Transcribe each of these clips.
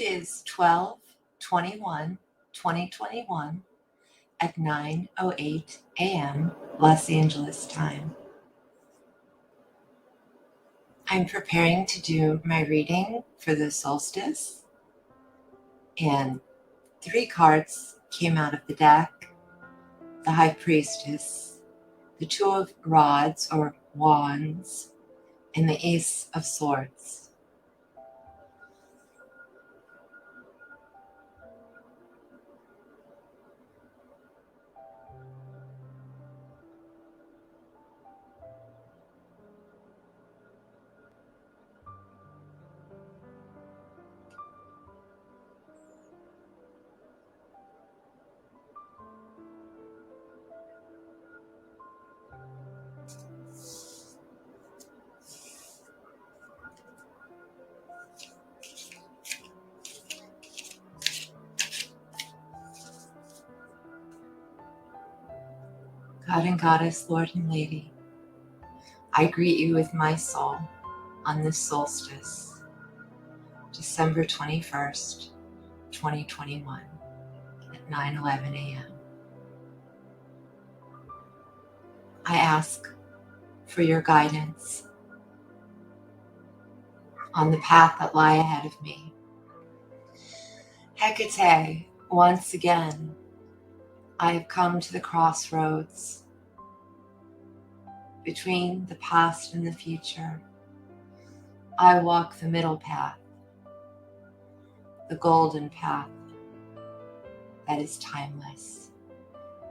is 12/21/2021 at 9:08 a.m. Los Angeles time. I'm preparing to do my reading for the solstice, and 3 cards came out of the deck: the High Priestess, the Two of Rods or Wands, and the Ace of Swords. God and Goddess, Lord and Lady, I greet you with my soul on this solstice, December 21st, 2021 at 9:11 a.m. I ask for your guidance on the path that lie ahead of me. Hecate, once again, I have come to the crossroads between the past and the future. I walk the middle path, the golden path that is timeless,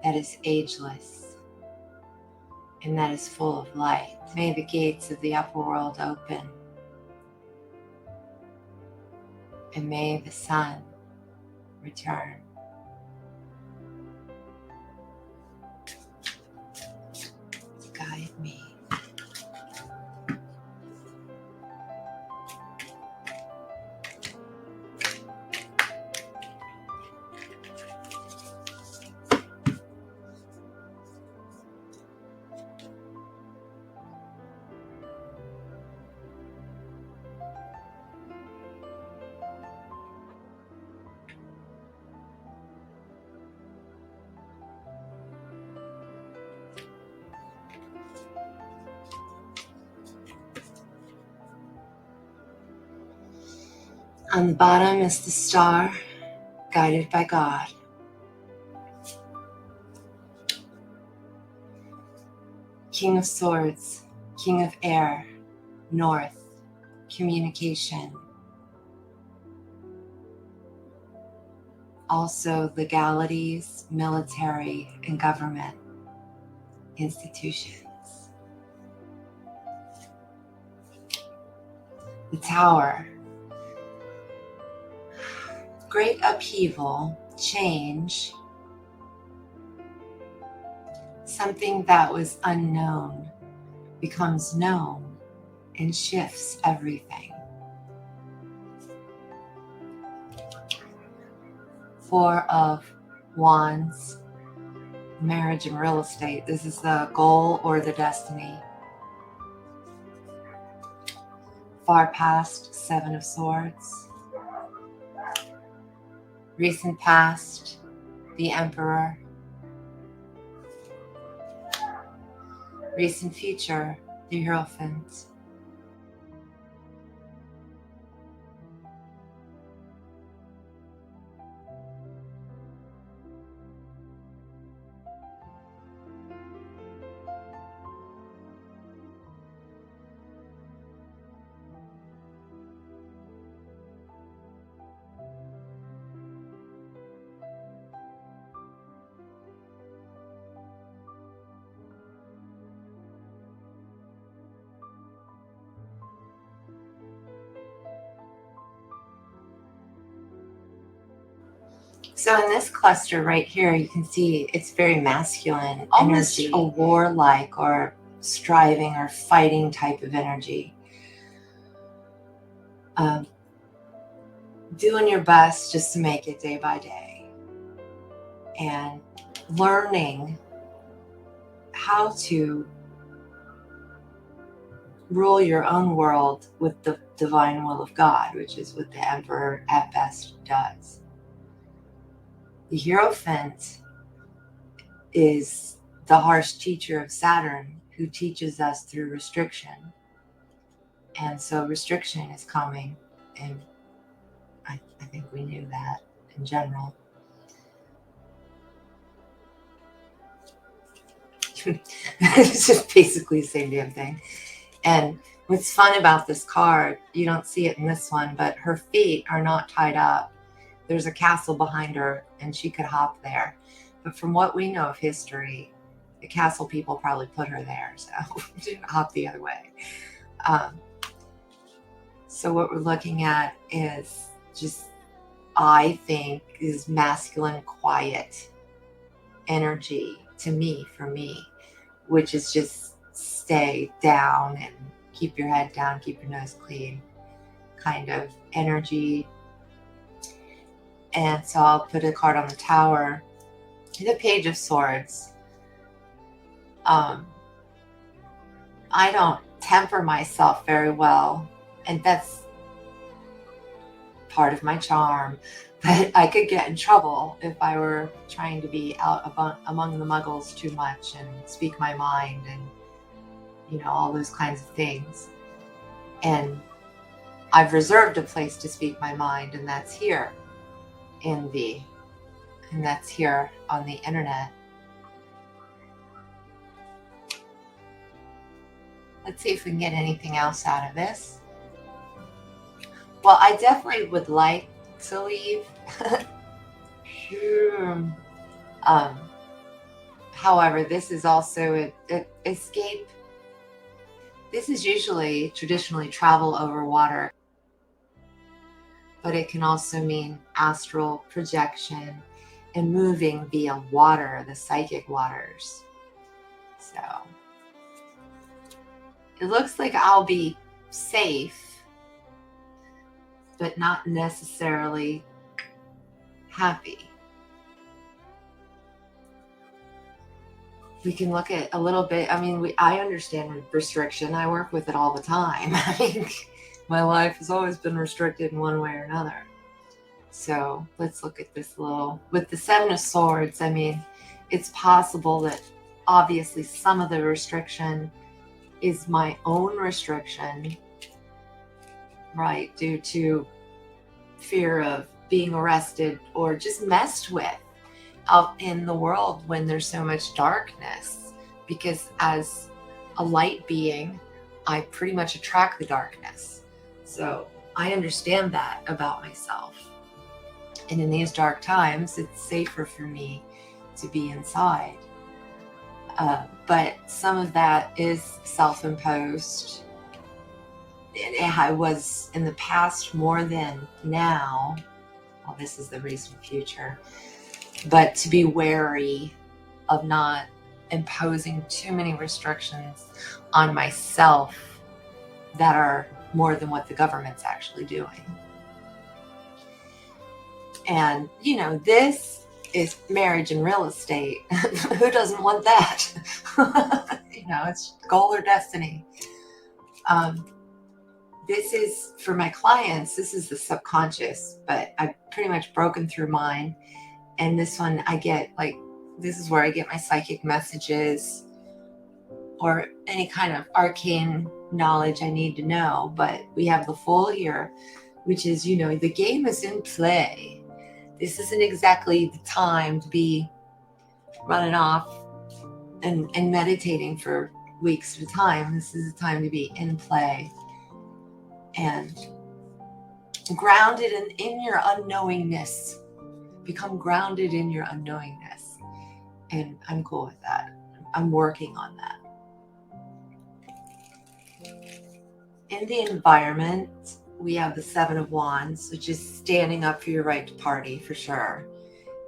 that is ageless, and that is full of light. May the gates of the upper world open, and may the sun return. To guide me. On the bottom is the star, guided by God. King of Swords, King of Air, North, communication. Also legalities, military, and government institutions. The Tower. Great upheaval, change, something that was unknown becomes known and shifts everything. 4 of Wands, marriage and real estate. This is the goal or the destiny. Far past, 7 of Swords. Recent past, the Emperor. Recent future, the Hierophant. So in this cluster right here, you can see it's very masculine, almost energy, a warlike or striving or fighting type of energy. Doing your best just to make it day by day, and learning how to rule your own world with the divine will of God, which is what the Emperor at best The Hierophant is the harsh teacher of Saturn who teaches us through restriction. And so restriction is coming, and I think we knew that in general. It's just basically the same damn thing. And what's fun about this card, you don't see it in this one, but her feet are not tied up. There's a castle behind her and she could hop there. But from what we know of history, the castle people probably put her there, so she didn't hop the other way. So what we're looking at is just, I think, is masculine, quiet energy to me, for me, which is just stay down and keep your head down, keep your nose clean kind of energy. And so I'll put a card on the Tower, the Page of Swords. I don't temper myself very well, and that's part of my charm, but I could get in trouble if I were trying to be out among the muggles too much and speak my mind and, you know, all those kinds of things. And I've reserved a place to speak my mind, and that's here and that's here on the internet. Let's see if we can get anything else out of this. Well, I definitely would like to leave. Sure. However, this is also an escape. This is usually traditionally travel over water, but it can also mean astral projection and moving via water, the psychic waters. So it looks like I'll be safe, but not necessarily happy. We can look at a little bit. I mean, I understand restriction. I work with it all the time. I mean, my life has always been restricted in one way or another. So let's look at this little, with the Seven of Swords. I mean, it's possible that obviously some of the restriction is my own restriction, right? Due to fear of being arrested or just messed with out in the world when there's so much darkness, because as a light being, I pretty much attract the darkness. So I understand that about myself. And in these dark times, it's safer for me to be inside. But some of that is self-imposed. I was in the past more than now. Well, this is the recent future. But to be wary of not imposing too many restrictions on myself that are more than what the government's actually doing. And, you know, this is marriage and real estate. Who doesn't want that? You know, it's goal or destiny. This is, for my clients, this is the subconscious, but I've pretty much broken through mine. And this one I get, like, this is where I get my psychic messages or any kind of arcane knowledge I need to know. But we have the Fool here, which is, you know, the game is in play. This isn't exactly the time to be running off and meditating for weeks at a time. This is the time to be in play and grounded in your unknowingness. Become grounded in your unknowingness. And I'm cool with that. I'm working on that. In the environment, we have the Seven of Wands, which is standing up for your right to party, for sure.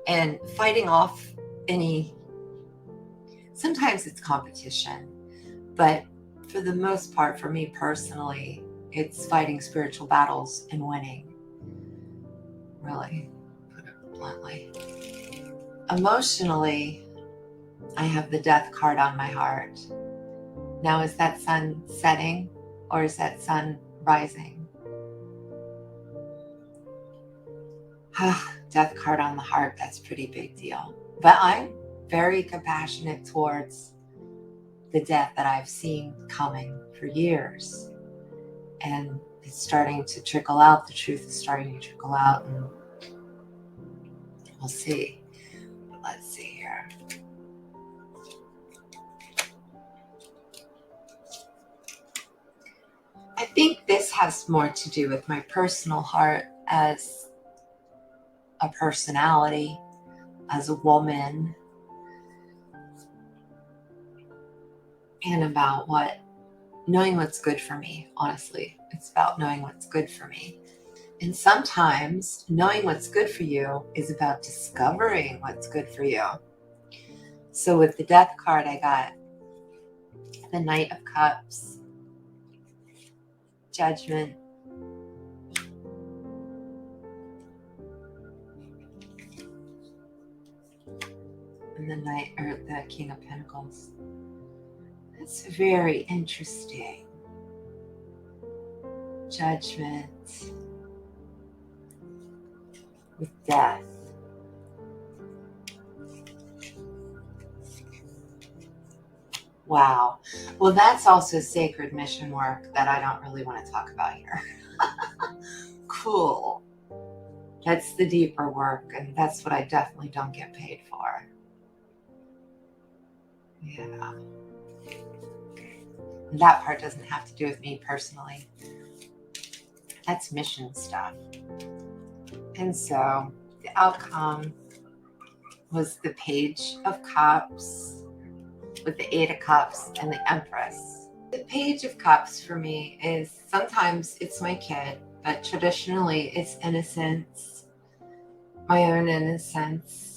And fighting off any, sometimes it's competition, but for the most part, for me personally, it's fighting spiritual battles and winning. Really. Bluntly. Emotionally, I have the Death card on my heart. Now, is that sun setting or is that sun rising? Death card on the heart, that's a pretty big deal. But I'm very compassionate towards the death that I've seen coming for years. And it's starting to trickle out. The truth is starting to trickle out. And we'll see. But let's see here. I think this has more to do with my personal heart as a personality, as a woman, and about knowing what's good for me. Honestly, it's about knowing what's good for me. And sometimes knowing what's good for you is about discovering what's good for you. So with the Death card, I got the Knight of Cups, Judgment, and the King of Pentacles. That's very interesting. Judgment with Death. Wow. Well, that's also sacred mission work that I don't really want to talk about here. Cool. That's the deeper work, and that's what I definitely don't get paid for. Yeah. And that part doesn't have to do with me personally. That's mission stuff. And so the outcome was the Page of Cups with the Eight of Cups and the Empress. The Page of Cups for me is, sometimes it's my kid, but traditionally it's innocence, my own innocence.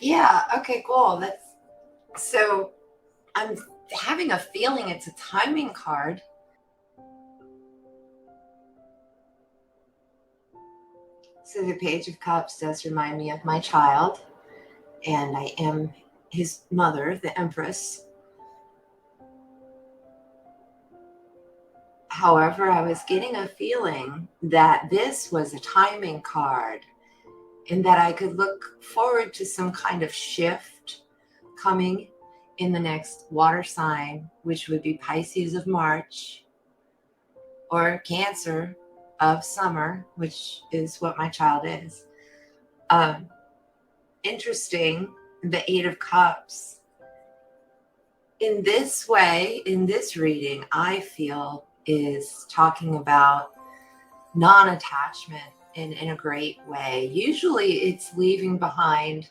Yeah, okay, cool. So I'm having a feeling it's a timing card. So the Page of Cups does remind me of my child, and I am his mother, the Empress. However, I was getting a feeling that this was a timing card, and that I could look forward to some kind of shift coming in the next water sign, which would be Pisces of March, or Cancer of summer, which is what my child is. Interesting, the Eight of Cups. In this way, in this reading, I feel is talking about non-attachment in a great way. Usually it's leaving behind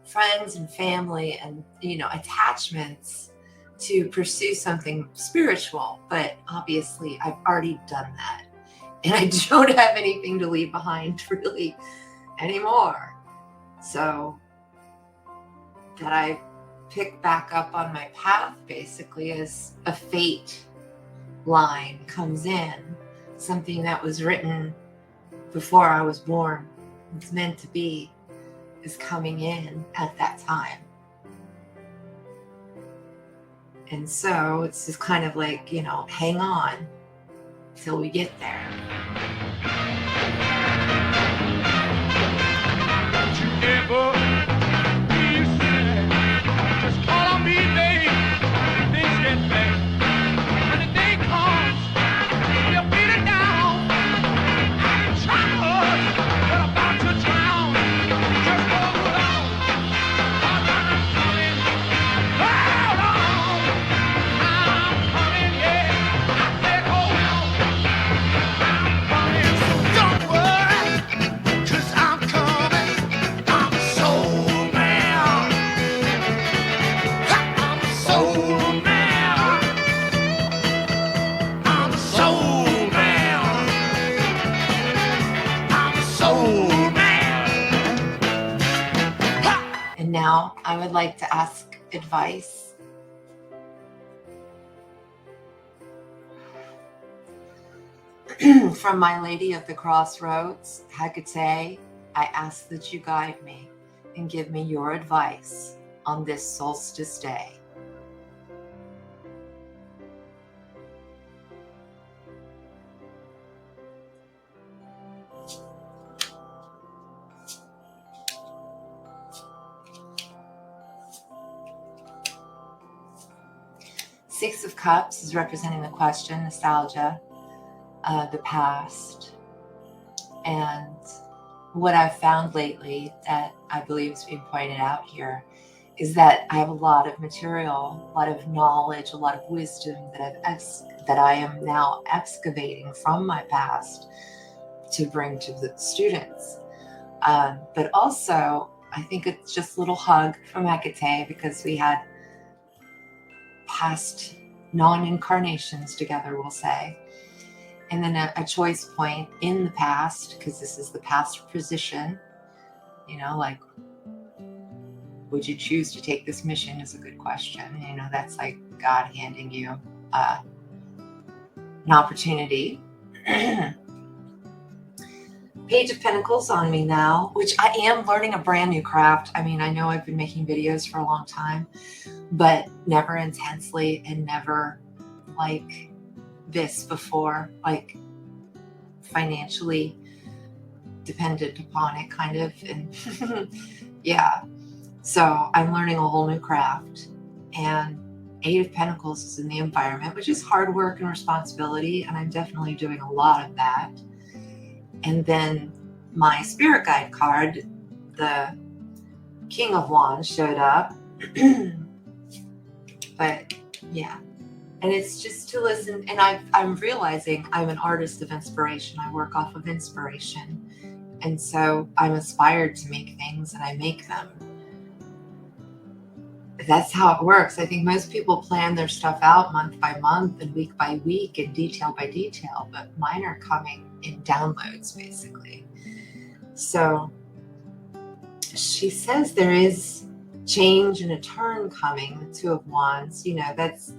friends and family and, attachments to pursue something spiritual. But obviously I've already done that, and I don't have anything to leave behind really anymore. So that I pick back up on my path basically as a fate line comes in, something that was written before I was born, it's meant to be, is coming in at that time. And so it's just kind of like, hang on till we get there. Just call on me, babe. Things get better. When the day comes, you'll beat it down. I'm trying, but about to drown. Just hold on. I'm coming. Hold on. I'm coming, yeah. I said hold on. I'm coming. So don't worry, 'cause I'm coming. I'm a soul man. I'm a soul man. I'm a soul man. I'm a soul man. Ha! And now I would like to ask advice. From my Lady of the Crossroads, Hecate, I ask that you guide me and give me your advice on this solstice day. Six of Cups is representing the question, nostalgia, the past. And what I've found lately that I believe is being pointed out here is that I have a lot of material, a lot of knowledge, a lot of wisdom that I am now excavating from my past to bring to the students. But also, I think it's just a little hug from Hecate, because we had past non-incarnations together, we'll say. And then a choice point in the past, because this is the past position, you know, like, would you choose to take this mission is a good question. You know, that's like God handing you an opportunity. Page of Pentacles on me now, which I am learning a brand new craft. I mean, I know I've been making videos for a long time, but never intensely and never like this before, like financially dependent upon it kind of. And yeah, so I'm learning a whole new craft. And Eight of Pentacles is in the environment, which is hard work and responsibility, and I'm definitely doing a lot of that. And then my spirit guide card, the King of Wands, showed up. But yeah, and it's just to listen. And I'm realizing I'm an artist of inspiration. I work off of inspiration. And so I'm inspired to make things, and I make them. That's how it works. I think most people plan their stuff out month by month and week by week and detail by detail, but mine are coming in downloads, basically. So she says there is change and a turn coming, the Two of Wands. You know, that's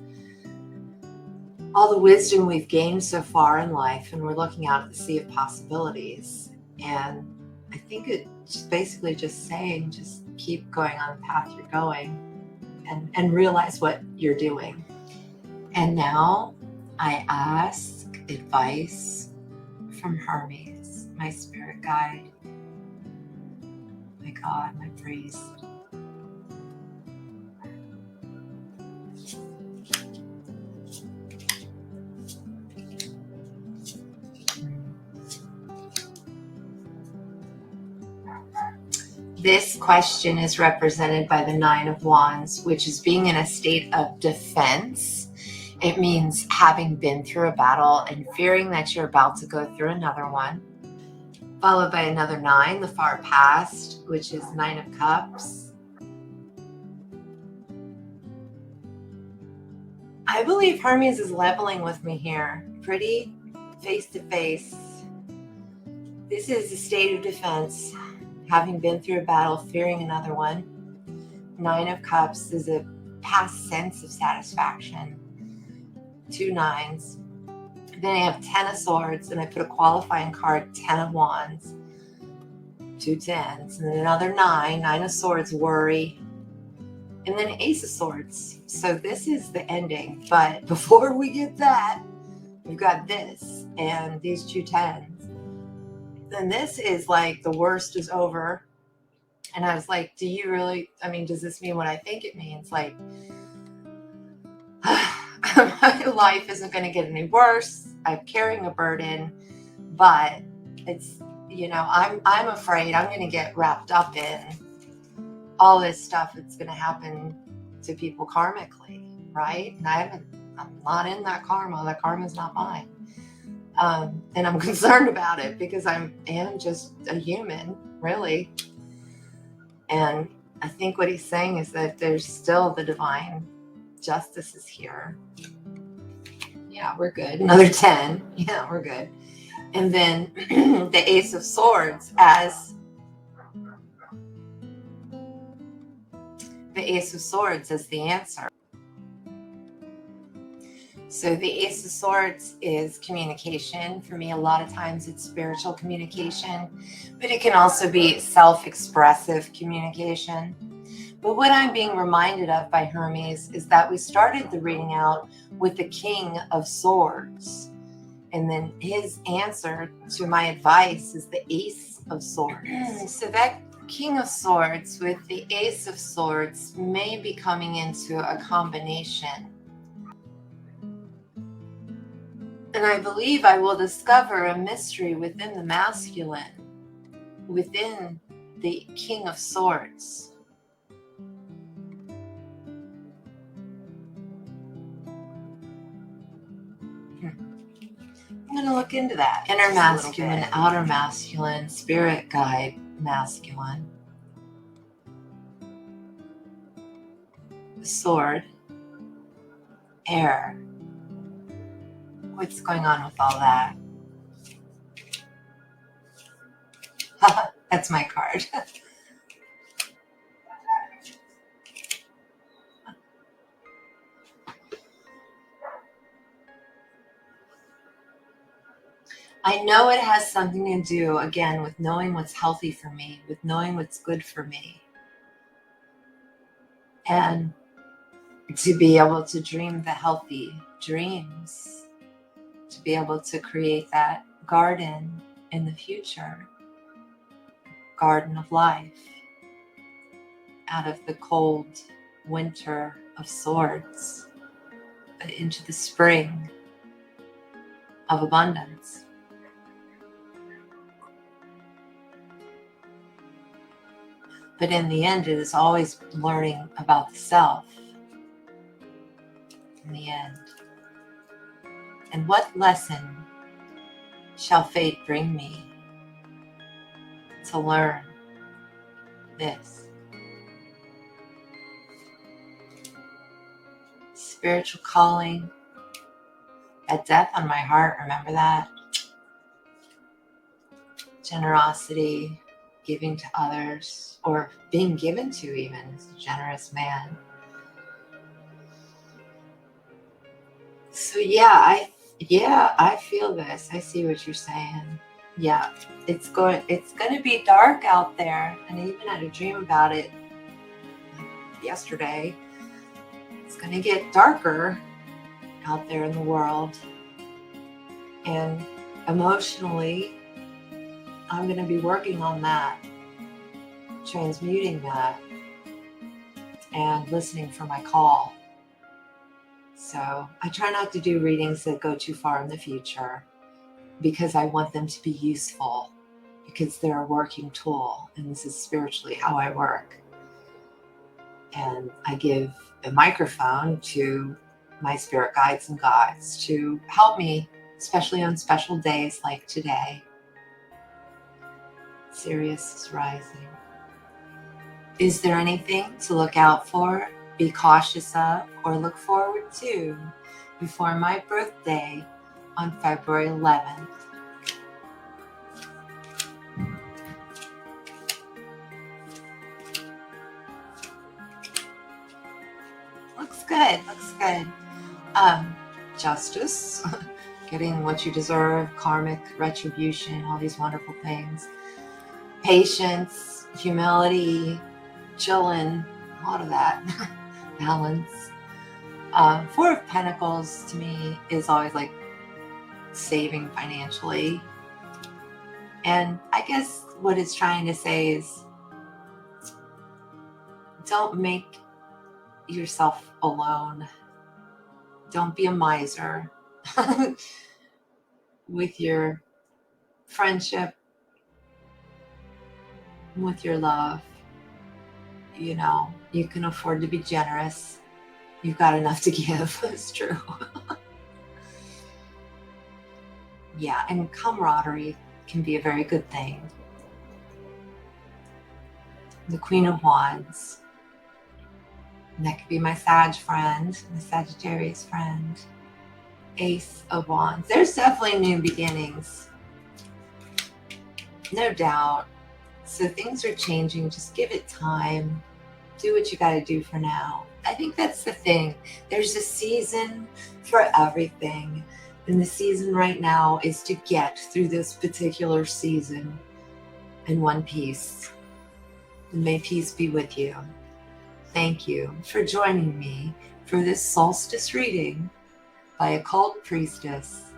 all the wisdom we've gained so far in life, and we're looking out at the sea of possibilities. And I think it's basically just saying, just keep going on the path you're going, and realize what you're doing. And now I ask advice from Hermes, my spirit guide, my God, my priest. This question is represented by the Nine of Wands, which is being in a state of defense. It means having been through a battle and fearing that you're about to go through another one. Followed by another nine, the far past, which is Nine of Cups. I believe Hermes is leveling with me here, pretty face to face. This is a state of defense, having been through a battle, fearing another one. Nine of Cups is a past sense of satisfaction. Two nines. Then I have 10 of Swords, and I put a qualifying card, 10 of Wands. Two tens, and then another nine, Nine of Swords, worry. And then Ace of Swords. So this is the ending. But before we get that, we've got this and these two tens. And this is like the worst is over. And I was like, do you really, I mean, does this mean what I think it means? Like, my life isn't going to get any worse. I'm carrying a burden, but it's, you know, I'm afraid I'm going to get wrapped up in all this stuff that's going to happen to people karmically, right? And I'm not in that karma. That karma is not mine. And I'm concerned about it because I am just a human, really. And I think what he's saying is that there's still the divine justice is here. Yeah, we're good. Another 10. Yeah, we're good. And then the Ace of Swords as the answer. So the Ace of Swords is communication. For me, a lot of times it's spiritual communication, but it can also be self-expressive communication. But what I'm being reminded of by Hermes is that we started the reading out with the King of Swords. And then his answer to my advice is the Ace of Swords. So that King of Swords with the Ace of Swords may be coming into a combination. And I believe I will discover a mystery within the masculine, within the King of Swords. I'm going to look into that. Inner masculine, outer masculine, spirit guide masculine. The sword, air. What's going on with all that? That's my card. I know it has something to do, again, with knowing what's healthy for me, with knowing what's good for me. And to be able to dream the healthy dreams, to be able to create that garden in the future, garden of life, out of the cold winter of swords, but into the spring of abundance. But in the end, it is always learning about the self. In the end. And what lesson shall fate bring me to learn this? Spiritual calling, that death on my heart, remember that? Generosity, giving to others, or being given to even as a generous man. So I feel this. I see what you're saying. Yeah, it's going to be dark out there, and I even had a dream about it yesterday. It's going to get darker out there in the world, and emotionally, I'm going to be working on that, transmuting that, and listening for my call. So I try not to do readings that go too far in the future, because I want them to be useful, because they're a working tool, and this is spiritually how I work. And I give a microphone to my spirit guides and gods to help me, especially on special days like today. Sirius is rising. Is there anything to look out for, be cautious of, or look forward to before my birthday on February 11th? Looks good, looks good. Justice, getting what you deserve, karmic retribution, all these wonderful things. Patience, humility, chilling, a lot of that. Balance. Four of Pentacles to me is always like saving financially. And I guess what it's trying to say is, don't make yourself alone. Don't be a miser with your friendship, with your love. You know, you can afford to be generous. You've got enough to give. It's true. Yeah, and camaraderie can be a very good thing. The Queen of Wands. And that could be my Sag friend, my Sagittarius friend. Ace of Wands. There's definitely new beginnings. No doubt. So things are changing. Just give it time. Do what you got to do for now. I think that's the thing. There's a season for everything. And the season right now is to get through this particular season in one piece. And may peace be with you. Thank you for joining me for this solstice reading by Occult Priestess.